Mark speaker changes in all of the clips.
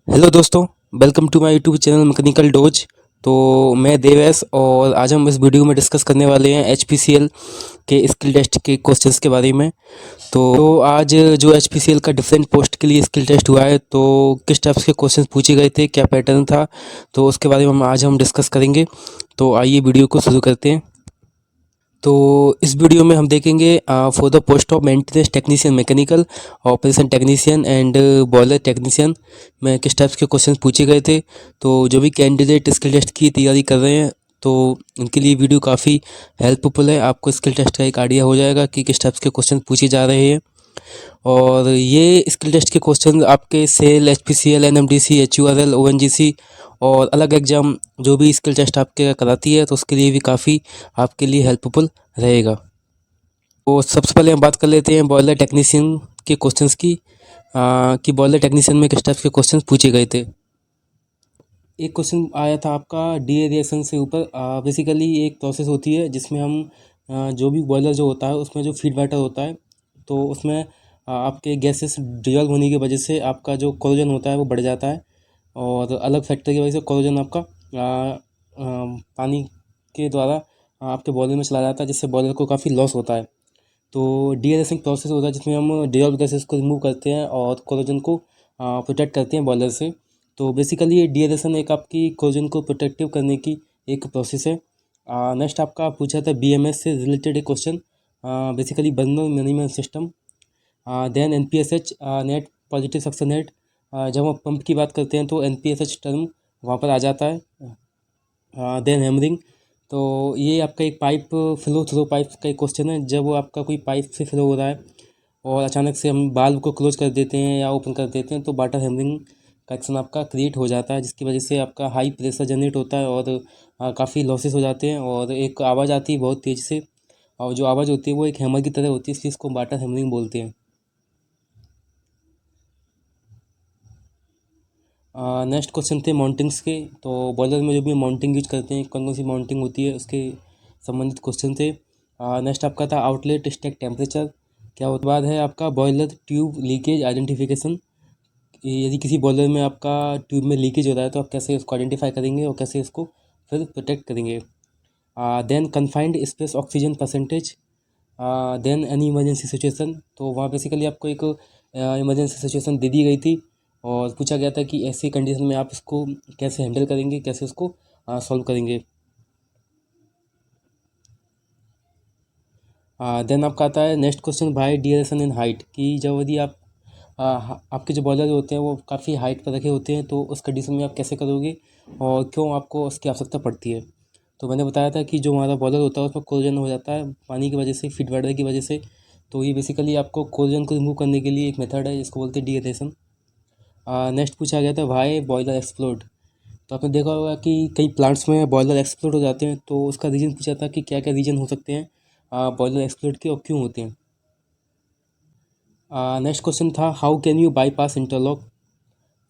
Speaker 1: Hello दोस्तों, welcome to my YouTube channel mechanical dose. तो मैं देवेश और आज हम इस वीडियो में डिस्कस करने वाले हैं एचपीसीएल के स्किल टेस्ट के क्वेश्चंस के बारे में। तो आज जो एचपीसीएल का डिफरेंट पोस्ट के लिए स्किल टेस्ट हुआ है, तो किस टाइप्स के क्वेश्चंस पूछे गए थे, क्या पैटर्न था, तो उसके बारे में आज हम डिस्कस करेंगे। तो आइए वीडियो को शुरू करते हैं। तो इस वीडियो में हम देखेंगे for the post of maintenance technician mechanical, operation technician and boiler technician में किस टाइप्स के क्वेश्चन पूछे गए थे। तो जो भी कैंडिडेट स्किल टेस्ट की तैयारी कर रहे हैं, तो उनके लिए वीडियो काफ़ी हेल्पफुल है। आपको स्किल टेस्ट का एक आइडिया हो जाएगा कि किस टाइप्स के क्वेश्चन पूछे जा रहे हैं। और ये स्किल टेस्ट के क्वेश्चन आपके SAIL, HPCL, NMDC, HURL, ONGC और अलग एग्जाम जो भी स्किल टेस्ट आपके कराती है, तो उसके लिए भी काफ़ी आपके लिए हेल्पफुल रहेगा। तो सबसे पहले हम बात कर लेते हैं बॉयलर टेक्नीशियन के क्वेश्चंस की, कि बॉयलर टेक्नीशियन में किस टाइप के क्वेश्चंस पूछे गए थे। एक क्वेश्चन आया था आपका डीएरिएशन से ऊपर। बेसिकली एक प्रोसेस होती है जिसमें हम जो भी बॉयलर जो होता है उसमें जो फीड वाटर होता है, तो उसमें आपके गैसेस डिजॉल्व होने की वजह से आपका जो कोरोजन होता है वो बढ़ जाता है। और अलग फैक्टर की वजह से कोरोजन आपका पानी के द्वारा आपके बॉयलर में चला जाता है, जिससे बॉयलर को काफ़ी लॉस होता है। तो डीएरेसिंग प्रोसेस होता है जिसमें हम डिजॉल्व गैसेस को रिमूव करते हैं और कोरोजन को प्रोटेक्ट करते हैं बॉयलर से। तो बेसिकली ये डीएरेशन एक आपकी कोरोजन को प्रोटेक्टिव करने की एक प्रोसेस है। नेक्स्ट आपका पूछा था बीएमएस से रिलेटेड एक question, basically burner management system. Then NPSH, net positive suction head. जब हम पंप की बात करते हैं तो एनपीएसएच टर्म वहाँ पर आ जाता है। देन हैमरिंग, तो ये आपका एक पाइप फ्लो थ्रो पाइप का एक क्वेश्चन है। जब वो आपका कोई पाइप से फ्लो हो रहा है और अचानक से हम बाल्व को क्लोज कर देते हैं या ओपन कर देते हैं, तो वाटर हैमरिंग का एक्शन आपका क्रिएट हो जाता है, जिसकी वजह से आपका हाई प्रेशर जनरेट होता है और काफ़ी लॉसेस हो जाते हैं और एक आवाज़ आती है बहुत तेज़ से। और जो आवाज़ होती है वो एक हैमर की तरह होती है, इसलिए इसको वाटर हैमरिंग बोलते हैं। नेक्स्ट क्वेश्चन थे माउंटिंग्स के। तो बॉयलर में जो भी माउंटिंग यूज करते हैं, कौन कौन सी माउंटिंग होती है, उसके संबंधित क्वेश्चन थे। नेक्स्ट आपका था आउटलेट स्टैक टेम्परेचर क्या होता बाद है आपका बॉयलर ट्यूब लीकेज आइडेंटिफिकेशन। यदि किसी बॉयलर में आपका ट्यूब में लीकेज हो रहा है तो आप कैसे उसको आइडेंटिफाई करेंगे और कैसे इसको फिर प्रोटेक्ट करेंगे। Then confined space oxygen percentage. Then any emergency situation, तो वहाँ बेसिकली आपको एक इमरजेंसी सिचुएशन दे दी गई थी और पूछा गया था कि ऐसी कंडीशन में आप इसको कैसे हैंडल करेंगे, कैसे उसको सॉल्व करेंगे। देन आपका आता है next question by deviation in height, कि जब यदि आप आपके जो बॉयलर होते हैं वो काफ़ी हाइट पर रखे होते हैं, तो उस कंडीशन में आप कैसे करोगे और क्यों आपको उसकी आवश्यकता पड़ती है। तो मैंने बताया था कि जो हमारा बॉयलर होता है उसमें कोरोजन हो जाता है पानी की वजह से, फीड वाटर की वजह से। तो ये बेसिकली आपको कोरोजन को रिमूव करने के लिए एक मेथड है जिसको बोलते हैं डीएरेशन। नेक्स्ट पूछा गया था वाई बॉयलर एक्सप्लोड। तो आपने देखा होगा कि कई प्लांट्स में बॉयलर एक्सप्लोड हो जाते हैं, तो उसका रीज़न पूछा था कि क्या क्या रीज़न हो सकते हैं बॉयलर एक्सप्लोड के और क्यों होते हैं। नेक्स्ट क्वेश्चन था how can you bypass interlock.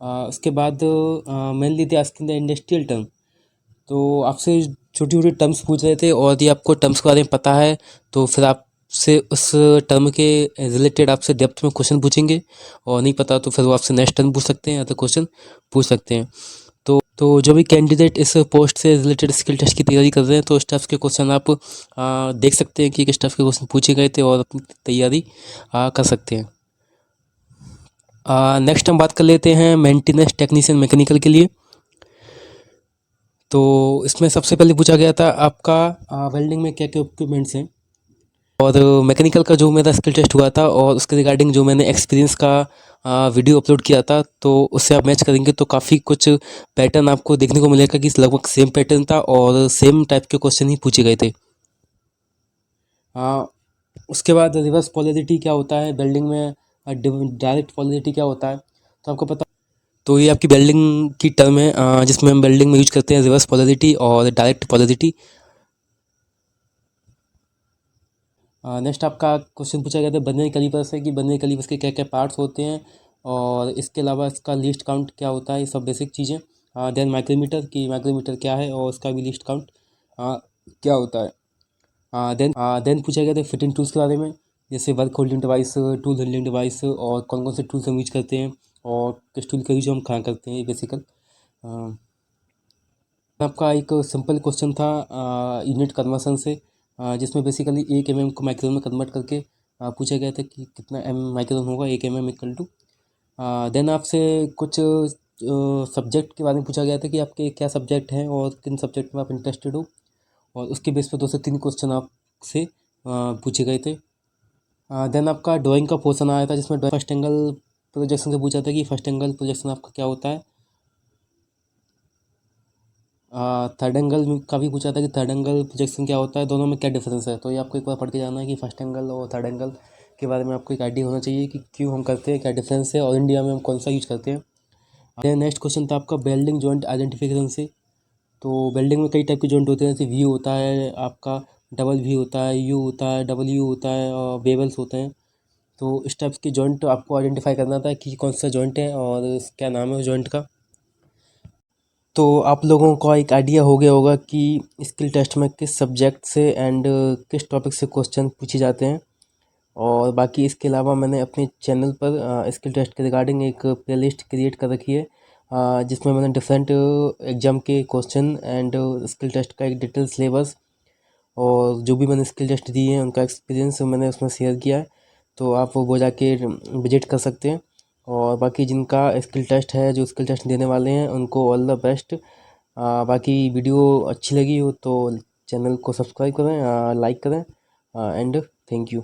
Speaker 1: उसके बाद मेनली थे आस्किंग द इंडस्ट्रियल टर्म। तो आपसे छोटी छोटी टर्म्स पूछ रहे थे और यदि आपको टर्म्स के बारे में पता है तो फिर आपसे उस टर्म के रिलेटेड आपसे डेप्थ में क्वेश्चन पूछेंगे, और नहीं पता तो फिर वो आपसे नेक्स्ट टर्म पूछ सकते हैं या तो क्वेश्चन पूछ सकते हैं। तो जो भी कैंडिडेट इस पोस्ट से रिलेटेड स्किल टेस्ट की तैयारी कर रहे हैं, तो इस टाइप के क्वेश्चन आप देख सकते हैं कि किस टाइप के क्वेश्चन पूछे गए थे और अपनी तैयारी कर सकते हैं। नेक्स्ट हम बात कर लेते हैं मेंटेनेंस टेक्नीशियन मैकेनिकल के लिए। तो इसमें सबसे पहले पूछा गया था आपका वेल्डिंग में क्या क्या इक्विपमेंट्स हैं। और मैकेनिकल का जो मेरा स्किल टेस्ट हुआ था और उसके रिगार्डिंग जो मैंने एक्सपीरियंस का वीडियो अपलोड किया था, तो उससे आप मैच करेंगे तो काफ़ी कुछ पैटर्न आपको देखने को मिलेगा कि लगभग सेम पैटर्न था और सेम टाइप के क्वेश्चन ही पूछे गए थे। उसके बाद रिवर्स पोलैरिटी क्या होता है वेल्डिंग में, डायरेक्ट पोलैरिटी क्या होता है, तो आपको पता। तो ये आपकी वेल्डिंग की टर्म है जिसमें हम वेल्डिंग में यूज करते हैं रिवर्स पोलैरिटी और डायरेक्ट पोलैरिटी। नेक्स्ट आपका क्वेश्चन पूछा गया था बर्नर कैलिपर से, कि बर्नर कैलिपर्स के क्या क्या पार्ट्स होते हैं और इसके अलावा इसका लिस्ट काउंट क्या होता है, ये सब बेसिक चीज़ें। देन माइक्रोमीटर, की माइक्रोमीटर क्या है और उसका भी लिस्ट काउंट क्या होता है। देन पूछा गया था फिटिंग टूल्स के बारे में, जैसे work holding device, tool holding device और कौन कौन से टूल्स हम यूज करते हैं और किस टूल का यूज हम कहाँ करते हैं बेसिकल। आपका एक सिंपल क्वेश्चन था यूनिट कन्वर्सन से, जिसमें बेसिकली 1 mm को माइक्रोन में कन्वर्ट करके पूछा गया था कि कितना माइक्रोन होगा 1 mm इक्वल टू। देन आपसे कुछ सब्जेक्ट के बारे में पूछा गया था कि आपके क्या सब्जेक्ट हैं और किन सब्जेक्ट में आप इंटरेस्टेड हो, और उसके बेस पर 2 से 3 क्वेश्चन आपसे पूछे गए थे। देन आपका ड्राइंग का पोर्शन आया था, जिसमें फर्स्ट एंगल प्रोजेक्शन से पूछा था कि फर्स्ट एंगल प्रोजेक्शन आपका क्या होता है। थर्ड एंगल का भी पूछा था कि थर्ड एंगल प्रोजेक्शन क्या होता है, दोनों में क्या डिफरेंस है। तो ये आपको एक बार पढ़ के जाना है कि फर्स्ट एंगल और थर्ड एंगल के बारे में आपको एक आइडिया होना चाहिए कि क्यों हम करते हैं, क्या डिफरेंस है और इंडिया में हम कौन सा यूज करते हैं। देन नेक्स्ट क्वेश्चन था आपका वेल्डिंग जॉइंट आइडेंटिफिकेशन से। तो वेल्डिंग में कई टाइप के जॉइंट होते हैं, जैसे वी होता है आपका, डबल वी होता है, यू होता है, डबल यू होता है और बेवल्स होते हैं। तो इस टाइप के जॉइंट आपको आइडेंटिफाई करना था कि कौन सा जॉइंट है और क्या नाम है उस जॉइंट का। तो आप लोगों को एक आइडिया हो गया होगा कि स्किल टेस्ट में किस सब्जेक्ट से एंड किस टॉपिक से क्वेश्चन पूछे जाते हैं। और बाकी इसके अलावा मैंने अपने चैनल पर स्किल टेस्ट के रिगार्डिंग एक प्लेलिस्ट क्रिएट कर रखी है, जिसमें मैंने डिफरेंट एग्ज़ाम के क्वेश्चन एंड स्किल टेस्ट का एक डिटेल सिलेबस और जो भी मैंने स्किल टेस्ट दिए हैं उनका एक्सपीरियंस मैंने उसमें शेयर किया है। तो आप वो जाके विजिट कर सकते हैं। और बाकी जिनका स्किल टेस्ट है, जो स्किल टेस्ट देने वाले हैं, उनको ऑल द बेस्ट। बाकी वीडियो अच्छी लगी हो तो चैनल को सब्सक्राइब करें, लाइक करें एंड थैंक यू।